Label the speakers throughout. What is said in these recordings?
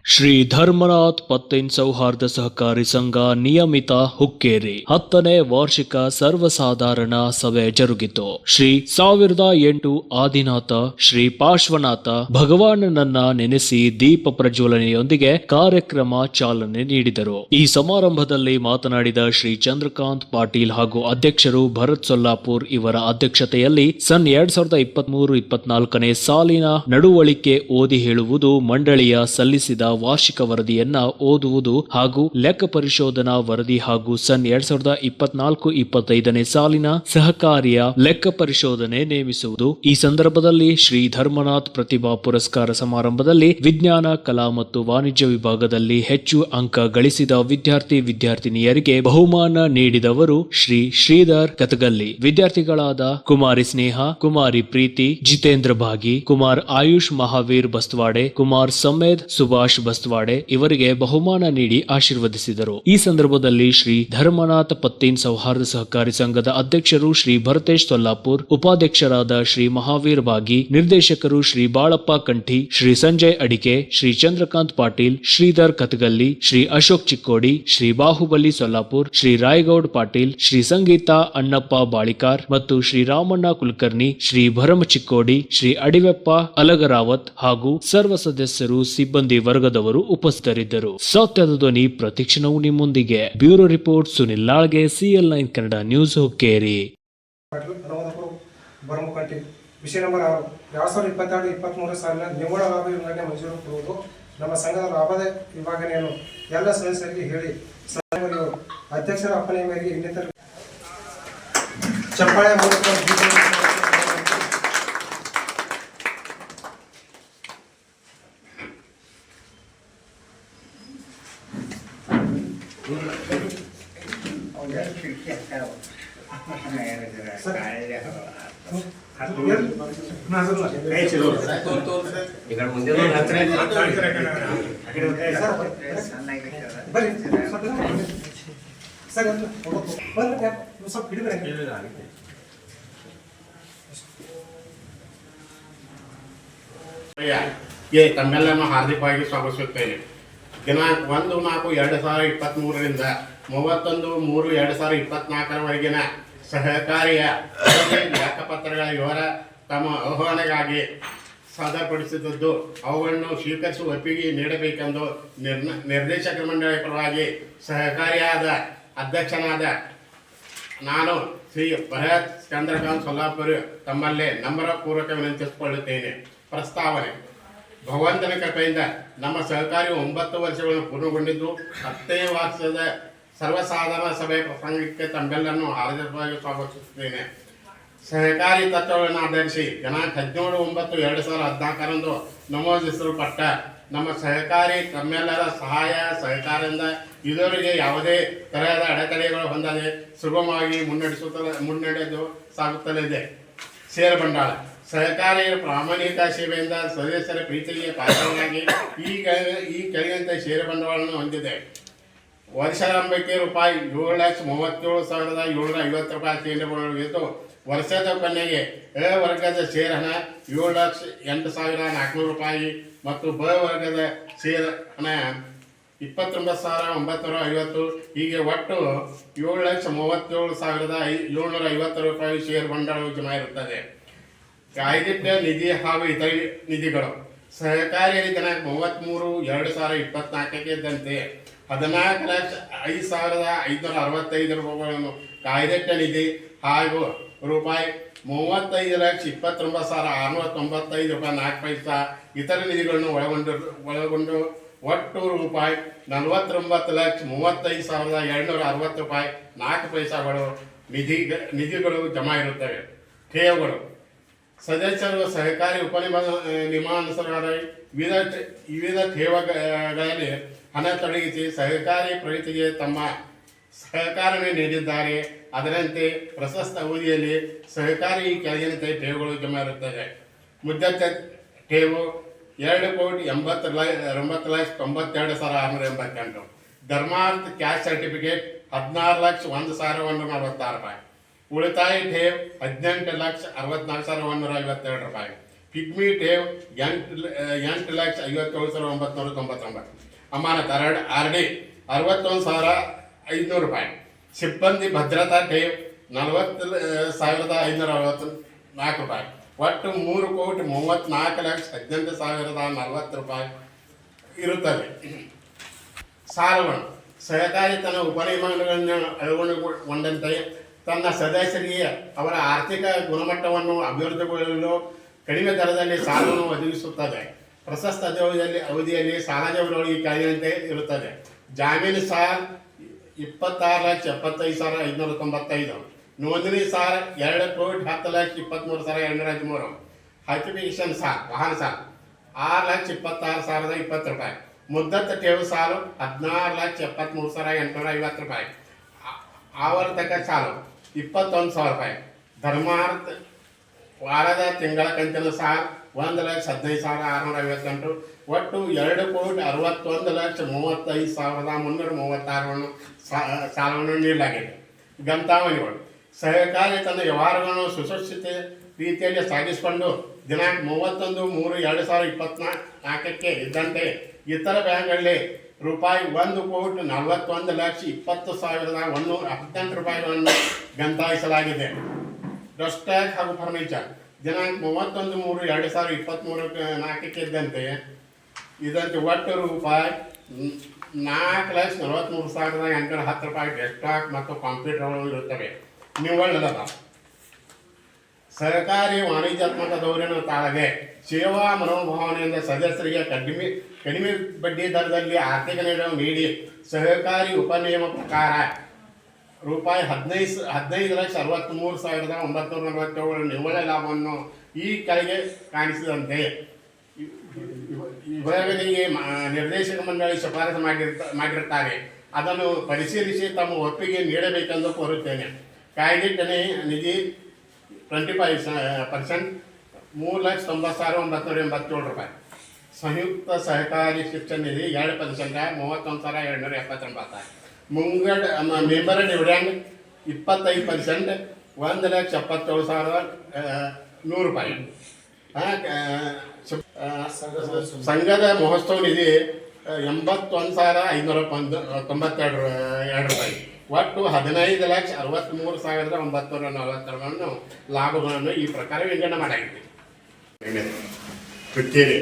Speaker 1: ಶ್ರೀ ಧರ್ಮನಾಥ್ ಪತ್ತಿನ ಸೌಹಾರ್ದ ಸಹಕಾರಿ ಸಂಘ ನಿಯಮಿತ ಹುಕ್ಕೇರಿ 10ನೇ ವಾರ್ಷಿಕ ಸರ್ವಸಾಧಾರಣ ಸಭೆ ಜರುಗಿತು. ಶ್ರೀ 1008 ಆದಿನಾಥ ಶ್ರೀ ಪಾರ್ಶ್ವನಾಥ ಭಗವಾನನನ್ನ ನೆನೆಸಿ ದೀಪ ಪ್ರಜ್ವಲನೆಯೊಂದಿಗೆ ಕಾರ್ಯಕ್ರಮ ಚಾಲನೆ ನೀಡಿದರು. ಈ ಸಮಾರಂಭದಲ್ಲಿ ಮಾತನಾಡಿದ ಶ್ರೀ ಚಂದ್ರಕಾಂತ್ ಪಾಟೀಲ್ ಹಾಗೂ ಅಧ್ಯಕ್ಷರು ಭರತ್ ಸೊಲ್ಲಾಪುರ್ ಇವರ ಅಧ್ಯಕ್ಷತೆಯಲ್ಲಿ ಸನ್ 2023-24ನೇ ಸಾಲಿನ ನಡುವಳಿಕೆ ಓದಿ ಹೇಳುವುದು, ಮಂಡಳಿಯ ಸಲ್ಲಿಸಿದ ವಾರ್ಷಿಕ ವರದಿಯನ್ನ ಓದುವುದು ಹಾಗೂ ಲೆಕ್ಕ ಪರಿಶೋಧನಾ ವರದಿ ಹಾಗೂ ಸನ್ 2024-25ನೇ ಸಾಲಿನ ಸಹಕಾರಿಯ ಲೆಕ್ಕ ಪರಿಶೋಧನೆ ನೇಮಿಸುವುದು. ಈ ಸಂದರ್ಭದಲ್ಲಿ ಶ್ರೀ ಧರ್ಮನಾಥ್ ಪ್ರತಿಭಾ ಪುರಸ್ಕಾರ ಸಮಾರಂಭದಲ್ಲಿ ವಿಜ್ಞಾನ, ಕಲಾ ಮತ್ತು ವಾಣಿಜ್ಯ ವಿಭಾಗದಲ್ಲಿ ಹೆಚ್ಚು ಅಂಕ ಗಳಿಸಿದ ವಿದ್ಯಾರ್ಥಿನಿಯರಿಗೆ ಬಹುಮಾನ ನೀಡಿದವರು ಶ್ರೀ ಶ್ರೀಧರ್ ಕತಗಲ್ಲಿ. ವಿದ್ಯಾರ್ಥಿಗಳಾದ ಕುಮಾರಿ ಸ್ನೇಹ, ಕುಮಾರಿ ಪ್ರೀತಿ, ಜಿತೇಂದ್ರ ಭಾಗಿ, ಕುಮಾರ್ ಆಯುಷ್ ಮಹಾವೀರ್ ಬಸ್ತವಾಡೆ, ಕುಮಾರ್ ಸಮೇದ್ ಸುಭಾಷ್ ಬಸ್ತವಾಡೆ ಇವರಿಗೆ ಬಹುಮಾನ ನೀಡಿ ಆಶೀರ್ವದಿಸಿದರು. ಈ ಸಂದರ್ಭದಲ್ಲಿ ಶ್ರೀ ಧರ್ಮನಾಥ ಪತ್ತಿನ ಸೌಹಾರ್ದ ಸಹಕಾರಿ ಸಂಘದ ಅಧ್ಯಕ್ಷರು ಶ್ರೀ ಭರತೇಶ್ ಸೊಲ್ಲಾಪುರ್, ಉಪಾಧ್ಯಕ್ಷರಾದ ಶ್ರೀ ಮಹಾವೀರ್ ಬಾಗಿ, ನಿರ್ದೇಶಕರು ಶ್ರೀ ಬಾಳಪ್ಪ ಕಂಠಿ, ಶ್ರೀ ಸಂಜಯ್ ಅಡಿಕೆ, ಶ್ರೀ ಚಂದ್ರಕಾಂತ್ ಪಾಟೀಲ್, ಶ್ರೀಧರ್ ಕತಗಲ್ಲಿ, ಶ್ರೀ ಅಶೋಕ್ ಚಿಕ್ಕೋಡಿ, ಶ್ರೀ ಬಾಹುಬಲಿ ಸೊಲ್ಲಾಪುರ್, ಶ್ರೀ ರಾಯಗೌಡ್ ಪಾಟೀಲ್, ಶ್ರೀ ಸಂಗೀತಾ ಅಣ್ಣಪ್ಪ ಬಾಳಿಕಾರ್ ಮತ್ತು ಶ್ರೀ ರಾಮಣ್ಣ ಕುಲಕರ್ಣಿ, ಶ್ರೀ ಭರಮ ಚಿಕ್ಕೋಡಿ, ಶ್ರೀ ಅಡಿವೆಪ್ಪ ಅಲಗರಾವತ್ ಹಾಗೂ ಸರ್ವ ಸದಸ್ಯರು, ಸಿಬ್ಬಂದಿ ವರ್ಗದವರು ಉಪಸ್ಥಿತರಿದ್ದರು. ಸತ್ಯದ ಧ್ವನಿ ಪ್ರತಿಕ್ಷಣವು ನಿಮ್ಮೊಂದಿಗೆ. ಬ್ಯೂರೋ ರಿಪೋರ್ಟ್ ಸುನಿಲ್ ಲಾಳ್ಗೆ, CL9 ಕನ್ನಡ ನ್ಯೂಸ್, ಹುಕ್ಕೇರಿ.
Speaker 2: ವಿಷಯ ನಂಬರ್ 2022-23 ಸಾಲಿನ ನಿವ್ವಳ ಲಾಭ ವಿಂಗಡಣೆ ಮಂಜೂರು ಕೊಡುವುದು. ನಮ್ಮ ಸಂಘದ ಲಾಭದ ವಿಭಾಗನೆಯನ್ನು ಎಲ್ಲ ಸದಸ್ಯರಿಗೆ ಹೇಳಿ ಅಧ್ಯಕ್ಷರ ಅಪ್ಪಣೆ ಮೇರೆಗೆ ಇನ್ನಿತರ ಚಪ್ಪಾಳೆ ಮೂಲಕ
Speaker 3: ತಮ್ಮೆಲ್ಲನ್ನು ಹಾರ್ದಿಕವಾಗಿ ಸ್ವಾಗತಿಸುತ್ತೇನೆ. ದಿನಾಂಕ 1-4-2023ರಿಂದ 31-3-2024 ಸಹಕಾರಿಯ ಲೆಕ್ಕಪತ್ರಗಳ ವಿವರ ತಮ್ಮ ಆಹ್ವಾನಗಾಗಿ ಸಾದರಪಡಿಸಿದ್ದು ಅವುಗಳನ್ನು ಸ್ವೀಕರಿಸುವ ಒಪ್ಪಿಗೆ ನೀಡಬೇಕೆಂದು ನಿರ್ದೇಶಕ ಮಂಡಳಿ ಪರವಾಗಿ ಸಹಕಾರಿಯಾದ ಅಧ್ಯಕ್ಷನಾದ ನಾನು ಶ್ರೀ ಭರತ್ ಚಂದ್ರಕಾಂತ್ ಸೊಲ್ಲಾಪುರ್ ತಮ್ಮಲ್ಲೇ ನಮ್ರಪೂರ್ವಕ ವಿನಂತಿಸಿಕೊಳ್ಳುತ್ತೇನೆ. ಪ್ರಸ್ತಾವನೆ: ಭಗವಂತನ ಕೃಪೆಯಿಂದ ನಮ್ಮ ಸಹಕಾರಿ 9 ವರ್ಷಗಳನ್ನು ಪೂರ್ಣಗೊಂಡಿದ್ದು 10ನೇ ವರ್ಷದ ಸರ್ವಸಾಧಾರಣ ಸಭೆ ಪ್ರಸಂಗಕ್ಕೆ ತಮ್ಮೆಲ್ಲರನ್ನು ಹಾರ್ದಿಕವಾಗಿ ಸ್ವಾಗತಿಸುತ್ತೇನೆ. ಸಹಕಾರಿ ತತ್ವಗಳನ್ನು ಆಧರಿಸಿ ದಿನಾಂಕ 17-9-2014 ನಮೂದಿಸಲ್ಪಟ್ಟ ನಮ್ಮ ಸಹಕಾರಿ ತಮ್ಮೆಲ್ಲರ ಸಹಾಯ ಸಹಕಾರದಿಂದ ಇದುವರೆಗೆ ಯಾವುದೇ ತರಹದ ಅಡೆತಡೆಗಳು ಹೊಂದದೆ ಸುಗಮವಾಗಿ ಮುನ್ನಡೆದು ಸಾಗುತ್ತಲಿದೆ. ಷೇರು ಬಂಡವಾಳ: ಸಹಕಾರಿ ಪ್ರಾಮಾಣಿಕ ಸೇವೆಯಿಂದ ಸದಸ್ಯರ ಪ್ರೀತಿಗೆ ಪಾತ್ರವಾಗಿ ಈ ಕೆಳಗಿನಂತೆ ಷೇರು ಬಂಡವಾಳವನ್ನು ಹೊಂದಿದೆ. ವರ್ಷಾರಂಭಕ್ಕೆ ರೂಪಾಯಿ 7,37,750 ಕೇಂದ್ರಗಳಿದ್ದು, ವರ್ಷದ ಕೊನೆಗೆ ಎ ವರ್ಗದ ಷೇರ್ ಹಣ 7,08,400 ರೂಪಾಯಿ ಮತ್ತು ಬ ವರ್ಗದ ಷೇರ್ ಹಣ 29,950. ಹೀಗೆ ಒಟ್ಟು 7,37,750 ರೂಪಾಯಿ ಷೇರ್ ಬಂಡವಾಳ ಜಮಾ ಇರುತ್ತದೆ. ಕಾಯ್ದಿಟ್ಟ ನಿಧಿ ಹಾಗೂ ಇತರೆ ನಿಧಿಗಳು: ಸಹಕಾರಿಯಲ್ಲಿ ದಿನಾಂಕ 33-2024 ಇದ್ದಂತೆ 14,05,565 ರೂಪಾಯಿಗಳನ್ನು ಕಾಯ್ದಿಟ್ಟ ನಿಧಿ ಹಾಗೂ ರೂಪಾಯಿ 35,29,695 ರೂಪಾಯಿ 4 ಪೈಸಾ ಇತರ ನಿಧಿಗಳನ್ನು ಒಳಗೊಂಡು ಒಟ್ಟು ರೂಪಾಯಿ 49,35,260 ರೂಪಾಯಿ 4 ಪೈಸಾಗಳು ನಿಧಿಗಳು ಜಮಾ ಇರುತ್ತವೆ. ಠೇವುಗಳು: ಸದಸ್ಯರು ಸಹಕಾರಿ ನಿಯಮಾನುಸಾರ ವಿವಿಧ ಠೇವಗಳಲ್ಲಿ ಹಣ ತೊಡಗಿಸಿ ಸಹಕಾರಿ ಪ್ರಗತಿಗೆ ತಮ್ಮ ಸಹಕಾರವನ್ನು ನೀಡಿದ್ದಾರೆ. ಅದರಂತೆ ಪ್ರಶಸ್ತ ಅವಧಿಯಲ್ಲಿ ಸಹಕಾರಿ ಕೆಳಗಿನಂತೆ ಠೇವುಗಳು ಜಮಾ ಇರುತ್ತದೆ. ಮುದ್ದತೆ ಠೇವು 2,80,92,688. ಧರ್ಮಾರ್ಥ ಕ್ಯಾಶ್ ಸರ್ಟಿಫಿಕೇಟ್ 16,01,146 ರೂಪಾಯಿ. ಉಳಿತಾಯ ಠೇವ್ 18,64,152 ರೂಪಾಯಿ. ಪಿಗ್ಮಿ ಠೇವ್ 8,57,999. ಅಮಾನತ್ RD 61,500 ರೂಪಾಯಿ. ಸಿಬ್ಬಂದಿ ಭದ್ರತಾ ಠೇವ್ 40,564 ರೂಪಾಯಿ. ಒಟ್ಟು 3,34,18,040 ರೂಪಾಯಿ ಇರುತ್ತದೆ. ಸಾಲಗಳು ಸಹಕಾರಿ ತನ್ನ ಉಪನಿಯಮಗಳನ್ನು ಅಳವಡಿಸಿಕೊಂಡಂತೆ ತನ್ನ ಸದಸ್ಯರಿಗೆ ಅವರ ಆರ್ಥಿಕ ಗುಣಮಟ್ಟವನ್ನು ಅಭಿವೃದ್ಧಿಗೊಳ್ಳಲು ಕಡಿಮೆ ದರದಲ್ಲಿ ಸಾಲವನ್ನು ಒದಗಿಸುತ್ತದೆ. ಪ್ರಶಸ್ತ ಅವಧಿಯಲ್ಲಿ ಸಾಲದ ಈ ಕೆಳಗಿನಂತೆ ಇರುತ್ತದೆ. ಜಾಮೀನು ಸಾಲ 26,75,595. ನೋಂದಣಿ ಸಾಲ 2,10,23,213. ಹೈಪಿಫಿಕೇಶನ್ ಸಾಲ ವಾಹನ ಸಾಲ 6,26,020 ರೂಪಾಯಿ. ಮುದ್ದತ್ತ ಠೇವು ಸಾಲು 16,73,850 ರೂಪಾಯಿ. ಆವರ್ತಕ ಸಾಲು 21,000 ರೂಪಾಯಿ. ಧರ್ಮಾರ್ಥ ವಾರದ ತಿಂಗಳ ಕಂತಿನ ಸಾಲ 1,15,658. ಒಟ್ಟು 2,61,35,336 ಸಾಲವನ್ನು ನೀಡಲಾಗಿದೆ. ಗಂತಾವಣಿಗಳು ಸಹಕಾರಿ ತನ್ನ ವ್ಯವಹಾರಗಳನ್ನು ಸುಸೂಚಿತ ರೀತಿಯಲ್ಲಿ ಸಾಗಿಸಿಕೊಂಡು ದಿನಾಂಕ 31/3/2024 ಇದ್ದಂತೆ ಇತರ ಬ್ಯಾಂಕ್ಗಳಲ್ಲಿ ರೂಪಾಯಿ 1,41,20,118 ರೂಪಾಯಿಗಳನ್ನು ಗಂತಾಯಿಸಲಾಗಿದೆ. ಡಸ್ಟ್ಯಾಗ್ ಹಾಗೂ ಫರ್ನಿಚರ್ ದಿನಾಂಕ 31/3/2024 ಇದ್ದಂತೆ ಒಟ್ಟು ರೂಪಾಯಿ 4,43,810 ರೂಪಾಯಿ ಡೆಸ್ಕ್ಟಾಪ್ ಮತ್ತು ಕಂಪ್ಯೂಟರ್ಗಳು ಇರುತ್ತವೆ. ನಿವ್ವಳ ಸಹಕಾರಿ ವಾಣಿಜ್ಯಾತ್ಮಕ ಧೋರಣೆ ತಾಳದೆ ಸೇವಾ ಮನೋಭಾವನೆಯಿಂದ ಸದಸ್ಯರಿಗೆ ಕಡಿಮೆ ಬಡ್ಡಿ ದರದಲ್ಲಿ ಆರ್ಥಿಕ ನೆರವು ನೀಡಿ ಸಹಕಾರಿ ಉಪನಿಯಮ ಪ್ರಕಾರ ರೂಪಾಯಿ 15,63,947 ನಿವ್ವಳ ಲಾಭವನ್ನು ಈ ಕೆಳಗೆ ಕಾಣಿಸಿದಂತೆ ವಿಭಾಗಗಳಿಗೆ ನಿರ್ದೇಶಕ ಮಂಡಳಿ ಶಿಫಾರಸು ಮಾಡಿರುತ್ತಾರೆ. ಅದನ್ನು ಪರಿಶೀಲಿಸಿ ತಮ್ಮ ಒಪ್ಪಿಗೆ ನೀಡಬೇಕೆಂದು ಕೋರುತ್ತೇನೆ. ಕಾಯ್ದಿಟ್ಟನೆ ನಿಧಿ 25% 3,90,987 ರೂಪಾಯಿ. ಸಂಯುಕ್ತ ಸಹಕಾರಿ ಶಿಕ್ಷಣ ನಿಧಿ 2% 31,279. ಮುಂಗಡ ಮೆಂಬರ್ ಡಿವಿಡೆಂಡ್ 25% 1,77,100 ರೂಪಾಯಿ. ಸಂಘದ ಮಹೋತ್ಸವ ನಿಧಿ 81,592 ರೂಪಾಯಿ. ಒಟ್ಟು 15,63,942 ಲಾಭಗಳನ್ನು ಈ ಪ್ರಕಾರ ವಿಂಗಡಣೆ ಮಾಡಲಾಗಿದೆ. ಹುಕ್ಕೇರಿ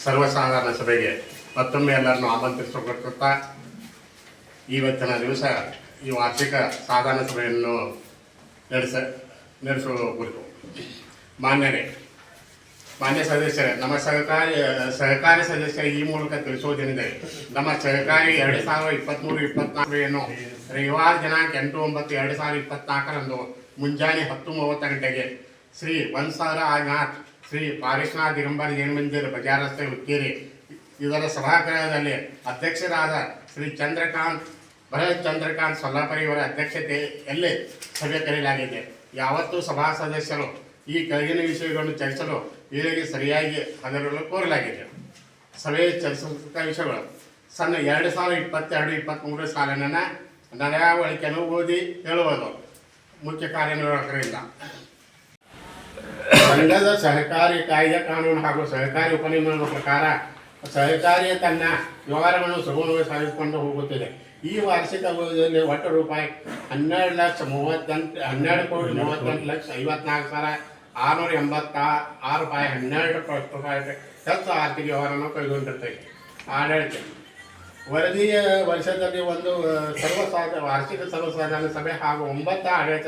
Speaker 3: ಸರ್ವಸಾಧಾರಣ ಸಭೆಗೆ ಮತ್ತೊಮ್ಮೆ ಎಲ್ಲರನ್ನು ಆಮಂತ್ರಿಸಿಕೊಡುತ್ತಾ ಇವತ್ತಿನ ದಿವಸ ಈ ವಾರ್ಷಿಕ ಸಾಧಾರಣ ಸಭೆಯನ್ನು ನಡೆಸುವ ಕುರಿತು ಮಾನ್ಯ ಸದಸ್ಯರೇ, ನಮ್ಮ ಸಹಕಾರಿ ಸದಸ್ಯರ ಈ ಮೂಲಕ ತಿಳಿಸುವುದೇನೆಂದರೆ ನಮ್ಮ ಸಹಕಾರಿ 2023-24 ರವಿವಾರ ದಿನಾಂಕ 8/9/2024 ಮುಂಜಾನೆ 10:30 ಗಂಟೆಗೆ ಶ್ರೀ ವನ್ಸಾರ ನಾಥ್ ಶ್ರೀ ಪಾರಿಶ್ನಾಥ್ ದಿಗಂಬರ ಜೈನ ಮಂದಿರ ಬಜಾರ್ ರಸ್ತೆ ಹುಕ್ಕೇರಿ ಇದರ ಸಭಾಗೃಹದಲ್ಲಿ ಅಧ್ಯಕ್ಷರಾದ ಶ್ರೀ ಭರತ್ ಚಂದ್ರಕಾಂತ್ ಸೊಲ್ಲಾಪುರಿ ಇವರ ಅಧ್ಯಕ್ಷತೆಯಲ್ಲಿ ಸಭೆ ಕರೆಯಲಾಗಿದೆ. ಯಾವತ್ತೂ ಸಭಾ ಸದಸ್ಯರು ಈ ಕೆಳಗಿನ ವಿಷಯಗಳನ್ನು ಚರ್ಚಿಸಲು ವೇಳೆಗೆ ಸರಿಯಾಗಿ ಹಾಜರಿರಲು ಕೋರಲಾಗಿದೆ. ಸಭೆ ಚರ್ಚಿಸಿದ ವಿಷಯಗಳು: ಸಣ್ಣ 2022-23 ಸಾಲಿನ ನಡವಳಿಕೆಯನ್ನು ಓದಿ ಹೇಳುವುದು ಮುಖ್ಯ ಕಾರ್ಯನಿರ್ವಾಹಕರಿಂದ. ಸಂಘದ ಸಹಕಾರಿ ಕಾಯ್ದೆ ಕಾನೂನು ಹಾಗೂ ಸಹಕಾರಿ ಉಪನಿಯಮಗಳ ಪ್ರಕಾರ ಸಹಕಾರಿಯ ತನ್ನ ವ್ಯವಹಾರಗಳನ್ನು ಸುಗಮವಾಗಿ ಸಾಗಿಸಿಕೊಂಡು ಹೋಗುತ್ತಿದೆ. ಈ ವಾರ್ಷಿಕ ಅವಧಿಯಲ್ಲಿ ಒಟ್ಟು ರೂಪಾಯಿ 12,38,54,686 ರೂಪಾಯಿ 12 ರೂಪಾಯಿ ಹೆಚ್ಚು ಆರ್ಥಿಕ ವ್ಯವಹಾರವನ್ನು ಕೈಗೊಂಡಿರ್ತದೆ. ಆಡಳಿತ ವರದಿಯ ವರ್ಷದಲ್ಲಿ ಒಂದು ವಾರ್ಷಿಕ ಸರ್ವಸಾಧಾರಣ ಸಭೆ ಹಾಗೂ 9 ಆಡಳಿತ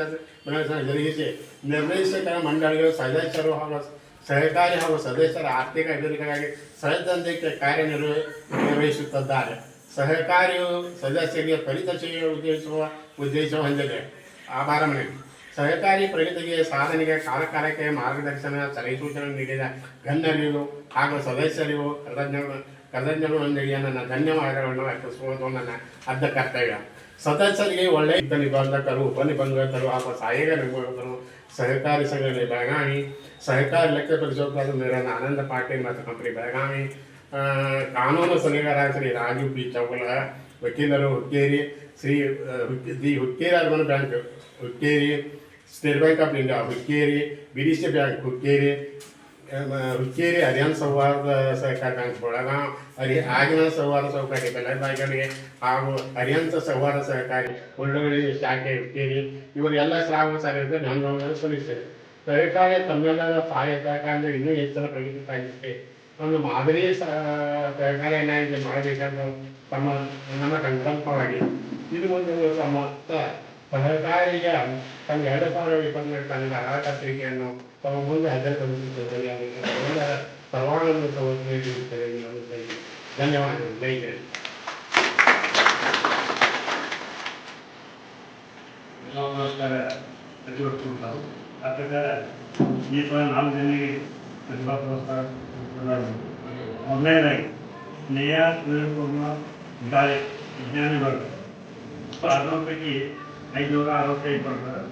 Speaker 3: ಜರುಗಿಸಿ ನಿರ್ದೇಶಕರ ಮಂಡಳಿಗಳು ಸದಸ್ಯರು ಹಾಗೂ ಸಹಕಾರಿ ಹಾಗೂ ಸದಸ್ಯರ ಆರ್ಥಿಕ ಅಭಿವೃದ್ಧಿಗಾಗಿ ಸಹಜಂತ್ರಕ್ಕೆ ಕಾರ್ಯನಿರ್ವಹಿಸುತ್ತಿದ್ದಾರೆ. ಸಹಕಾರಿಯು ಸದಸ್ಯರಿಗೆ ತ್ವರಿತ ಸೇವೆ ಉದ್ದೇಶ ಹೊಂದಿದೆ. ಆಭಾರ ಮನೆ ಸಹಕಾರಿ ಪ್ರಗತಿಗೆ ಸಾಧನೆಗೆ ಕಾಲಕಾಲಕ್ಕೆ ಮಾರ್ಗದರ್ಶನ ಸಲಹೆ ಸೂಚನೆ ನೀಡಿದ ಗಣ್ಯರಿಗೂ ಹಾಗೂ ಸದಸ್ಯರಿಗೂ ಕೃತಜ್ಞತೆಯೊಂದಿಗೆ ನನ್ನ ಧನ್ಯವಾದಗಳನ್ನು ಅರ್ಪಿಸುವುದು ನನ್ನ ಅರ್ಧ ಕರ್ತವ್ಯ. ಸದಸ್ಯರಿಗೆ ಒಳ್ಳೆಯ ನಿಬಂಧಕರು, ಉಪನಿಬಂಧಕರು ಹಾಗೂ ಸಹಾಯಕ ನಿರ್ವಾಹಕರು, ಸಹಕಾರಿ ಸಂಘ ಬೆಳಗಾವಿ, ಸಹಕಾರಿ ಲೆಕ್ಕ ಪರಿಶೋಧಕ ಮೇಲಿನ ಆನಂದ ಪಾಟೀಲ್ ಮತ್ತು ಕಂಪನಿ ಬೆಳಗಾವಿ, ಕಾನೂನು ಸಲಹೆಗಾರ ಶ್ರೀ ರಾಜು ಪಿ ಚೌಗಲ, ವಕೀಲರು Hukkeri the Hukkeri urban bank Hukkeri, state bank of India Hukkeri, BDC bank Hukkeri, Hukkeri Haryana ಸೌಹಾರ್ದ ಸಹಕಾರಿ ಬ್ಯಾಂಕ್ ಒಳಗ ಆಗಿನ ಸೌಹಾರ್ದ ಸಹಕಾರಿ ಬೆಳಗಾವಿಗೆ ಹಾಗೂ ಹರಿಯಾಣ ಸೌಹಾರ್ದ ಸಹಕಾರಿ ಹುಲ್ಲುಗಳಿ ಶಾಖೆ ಹುಕ್ಕೇರಿ ಇವರೆಲ್ಲ ಶ್ರಾವಕ ಸಾರಿಗೆ ಧನ್ಯವಾದಗಳು ಸಲ್ಲಿಸ್ತೇವೆ. ಸರ್ಕಾರ ತಮ್ಮೆಲ್ಲರ ಸಹಾಯಕ ಅಂದರೆ ಇನ್ನೂ ಹೆಚ್ಚಿನ ಪ್ರಗತಿ ಸಾಧಿಸುತ್ತೆ. ಒಂದು ಮಾದರಿ ಸಹಕಾರ ಏನಾಗಿದೆ ಮಾಡಬೇಕಂತ ನಮ್ಮ ಸಂಕಲ್ಪವಾಗಿ ಇದು ಒಂದು ತಮ್ಮ ಸಹಕಾರಿಗೆ ತಮ್ಮ 2020 ತನ್ನ ಅರ್ಹತಾತ್ರಿಕೆಯನ್ನು ತಮ್ಮ ಮುಂದೆ ಹಜರಪಡಿಸುತ್ತದೆ. ಪರವಾನನ್ನು ತಗೊಳ್ಳುತ್ತದೆ. ಧನ್ಯವಾದಗಳು. ಜೈ ಜೈ.
Speaker 4: ನಮಸ್ಕಾರ. ಪ್ರತಿಭಟಿಸುತ್ತಾರೆ ಆ ಪ್ರಕಾರ ಈ ಸಲ 4 ಜನರಿಗೆ ಪ್ರತಿಭಾ ಪುರಸ್ಕಾರ ಮೊದಲನೇದಾಗಿ ನೇಯಾ ಇದ್ದಾರೆ ವಿಜ್ಞಾನಿಗಳು 60 ಪೈಕಿ 565 ಕೊಡ್ತಾರೆ.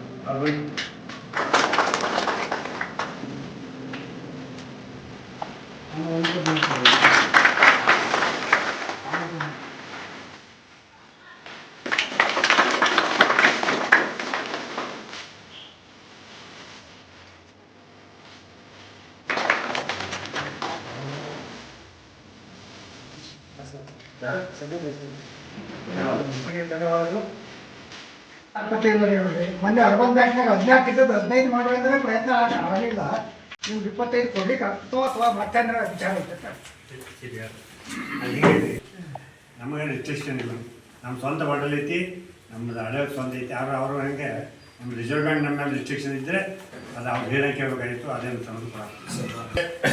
Speaker 2: ಧನ್ಯವಾದಗಳು.
Speaker 5: ಮೊನ್ನೆ ಅರ್ಬನ್ ಬ್ಯಾಂಕ್ನಾಗ 14 ಇದ್ದದ್ದು 15 ಮಾಡುವಂದ್ರೆ ಪ್ರಯತ್ನ ಆಗಲಿಲ್ಲ. ನೀವು 25 ಕೊಡ್ಲಿಕ್ಕೆ ಆಗ್ತೋ ಅಥವಾ ಮತ್ತೆ ವಿಚಾರ ಇರ್ತದೆ.
Speaker 4: ನಮಗೆ ರಿಸ್ಟ್ರಿಕ್ಷನ್ ಇಲ್ಲ. ನಮ್ಮ ಸ್ವಂತ ಹೋಟೆಲ್ ಐತಿ, ನಮ್ಮದು ಆಡಳಿತ ಸ್ವಂತ ಐತಿ. ಅವರು ಹಂಗೆ ನಮ್ಮ ರಿಸರ್ವ್ ಬ್ಯಾಂಕ್ ನಮ್ಮ ಮೇಲೆ ರಿಸ್ಟ್ರಿಕ್ಷನ್ ಇದ್ದರೆ ಅದು ಅವ್ರು ಹೇಳೋ ಕೇಳಬೇಕಾಗಿತ್ತು. ಅದೇನು ತಂದು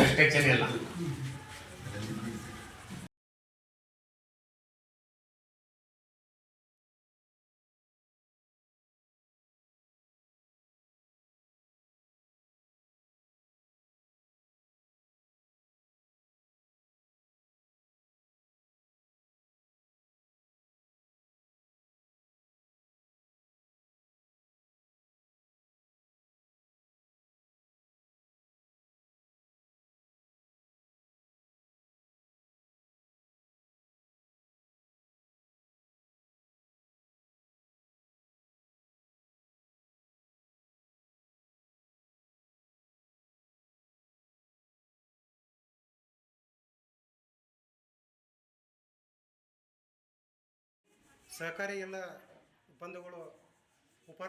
Speaker 3: ರಿಸ್ಟ್ರಿಕ್ಷನ್ ಇಲ್ಲ.
Speaker 2: ಸಹಕಾರಿ ಎಲ್ಲ ಬಂಧುಗಳು ಉಪ